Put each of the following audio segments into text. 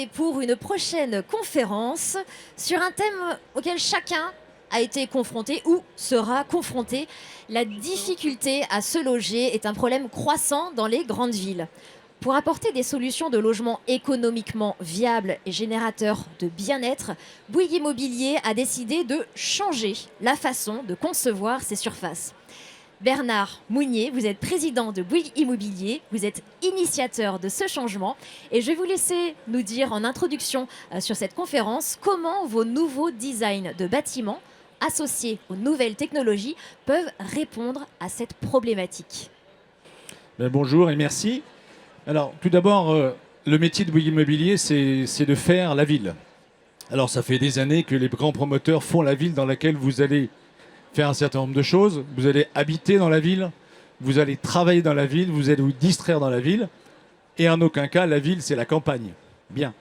retrouver pour une prochaine conférence sur un thème auquel chacun a été confronté ou sera confronté. La difficulté à se loger est un problème croissant dans les grandes villes. Pour apporter des solutions de logement économiquement viables et générateurs de bien-être, Bouygues Immobilier a décidé de changer la façon de concevoir ses surfaces. Bernard Mounier, vous êtes président de Bouygues Immobilier, vous êtes initiateur de ce changement et je vais vous laisser nous dire en introduction sur cette conférence comment vos nouveaux designs de bâtiments associés aux nouvelles technologies peuvent répondre à cette problématique. Bonjour et merci. Alors tout d'abord, le métier de Bouygues Immobilier, c'est de faire la ville. Alors ça fait des années que les grands promoteurs font la ville dans laquelle vous allez faire un certain nombre de choses. Vous allez habiter dans la ville, vous allez travailler dans la ville, vous allez vous distraire dans la ville. Et en aucun cas, la ville, c'est la campagne. Bien.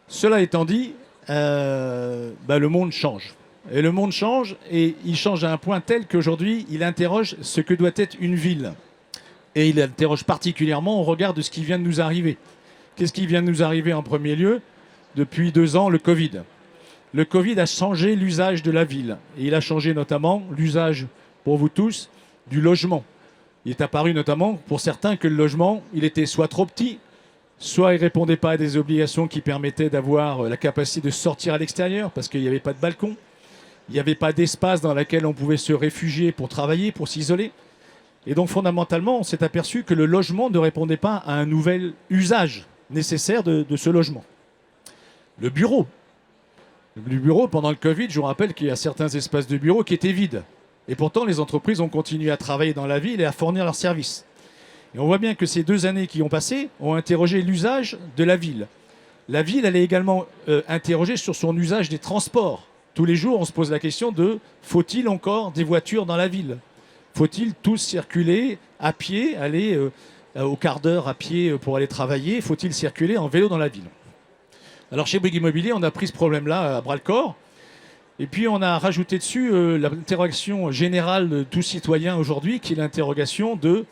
Cela étant dit, le monde change. Et le monde change, et il change à un point tel qu'aujourd'hui, il interroge ce que doit être une ville. Et il interroge particulièrement au regard de ce qui vient de nous arriver. Qu'est-ce qui vient de nous arriver en premier lieu? Depuis 2 ans, le Covid. Le Covid a changé l'usage de la ville. Et il a changé notamment l'usage, pour vous tous, du logement. Il est apparu notamment pour certains que le logement, il était soit trop petit, soit il ne répondait pas à des obligations qui permettaient d'avoir la capacité de sortir à l'extérieur, parce qu'il n'y avait pas de balcon. Il n'y avait pas d'espace dans lequel on pouvait se réfugier pour travailler, pour s'isoler. Et donc fondamentalement, on s'est aperçu que le logement ne répondait pas à un nouvel usage nécessaire de ce logement. Le bureau. Le bureau, pendant le Covid, je vous rappelle qu'il y a certains espaces de bureau qui étaient vides. Et pourtant, les entreprises ont continué à travailler dans la ville et à fournir leurs services. Et on voit bien que ces 2 années qui ont passé ont interrogé l'usage de la ville. La ville, elle est également interrogée sur son usage des transports. Tous les jours, on se pose la question de faut-il encore des voitures dans la ville? Faut-il tous circuler à pied, aller au quart d'heure à pied pour aller travailler? Faut-il circuler en vélo dans la ville? Alors chez Bouygues Immobilier, on a pris ce problème-là à bras-le-corps. Et puis on a rajouté dessus l'interrogation générale de tout citoyen aujourd'hui, qui est l'interrogation de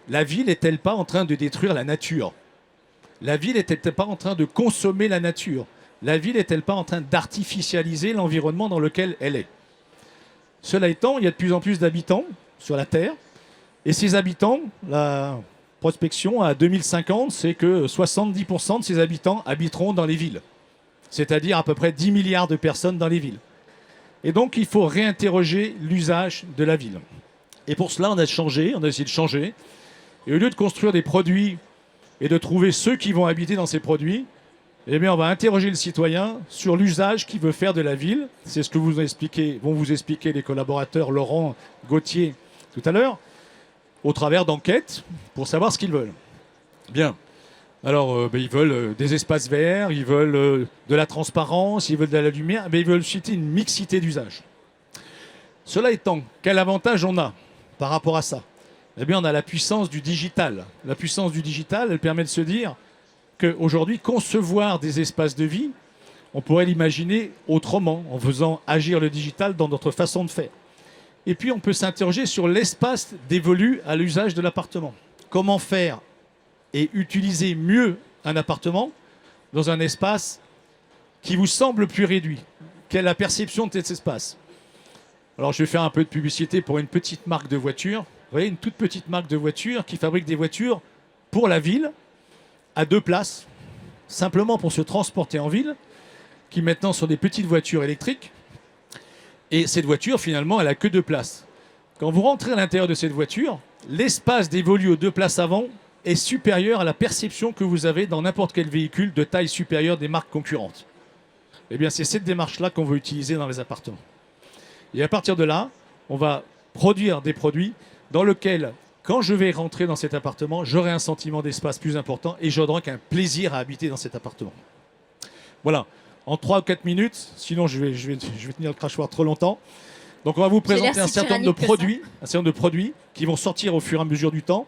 la ville est-elle pas en train de détruire la nature? La ville est-elle pas en train de consommer la nature? La ville est-elle pas en train d'artificialiser l'environnement dans lequel elle est? Cela étant, il y a de plus en plus d'habitants sur la Terre. Et ces habitants, la prospection à 2050, c'est que 70% de ces habitants habiteront dans les villes. C'est-à-dire à peu près 10 milliards de personnes dans les villes. Et donc, il faut réinterroger l'usage de la ville. Et pour cela, on a essayé de changer. Et au lieu de construire des produits et de trouver ceux qui vont habiter dans ces produits, eh bien, on va interroger le citoyen sur l'usage qu'il veut faire de la ville. C'est ce que vont vous expliquer les collaborateurs Laurent, Gauthier tout à l'heure, au travers d'enquêtes pour savoir ce qu'ils veulent. Bien. Alors, ils veulent des espaces verts, ils veulent de la transparence, ils veulent de la lumière, mais ils veulent susciter une mixité d'usages. Cela étant, quel avantage on a par rapport à ça? Eh bien, on a la puissance du digital. La puissance du digital, elle permet de se dire qu'aujourd'hui, concevoir des espaces de vie, on pourrait l'imaginer autrement, en faisant agir le digital dans notre façon de faire. Et puis, on peut s'interroger sur l'espace dévolu à l'usage de l'appartement. Comment faire et utiliser mieux un appartement dans un espace qui vous semble plus réduit? Quelle est la perception de cet espace? Alors, je vais faire un peu de publicité pour une petite marque de voiture. Vous voyez, une toute petite marque de voiture qui fabrique des voitures pour la ville, à 2 places, simplement pour se transporter en ville, qui maintenant sont des petites voitures électriques. Et cette voiture, finalement, elle n'a que 2 places. Quand vous rentrez à l'intérieur de cette voiture, l'espace dévolu aux 2 places avant est supérieur à la perception que vous avez dans n'importe quel véhicule de taille supérieure des marques concurrentes. Eh bien, c'est cette démarche-là qu'on veut utiliser dans les appartements. Et à partir de là, on va produire des produits dans lesquels, quand je vais rentrer dans cet appartement, j'aurai un sentiment d'espace plus important et j'aurai qu'un plaisir à habiter dans cet appartement. Voilà. En 3 ou 4 minutes, sinon je vais tenir le crachoir trop longtemps. Donc on va vous présenter un certain nombre de produits qui vont sortir au fur et à mesure du temps,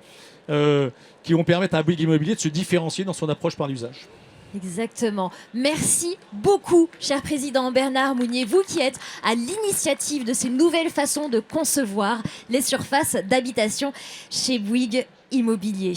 qui vont permettre à Bouygues Immobilier de se différencier dans son approche par l'usage. Exactement. Merci beaucoup, cher président Bernard Mounier, vous qui êtes à l'initiative de ces nouvelles façons de concevoir les surfaces d'habitation chez Bouygues Immobilier.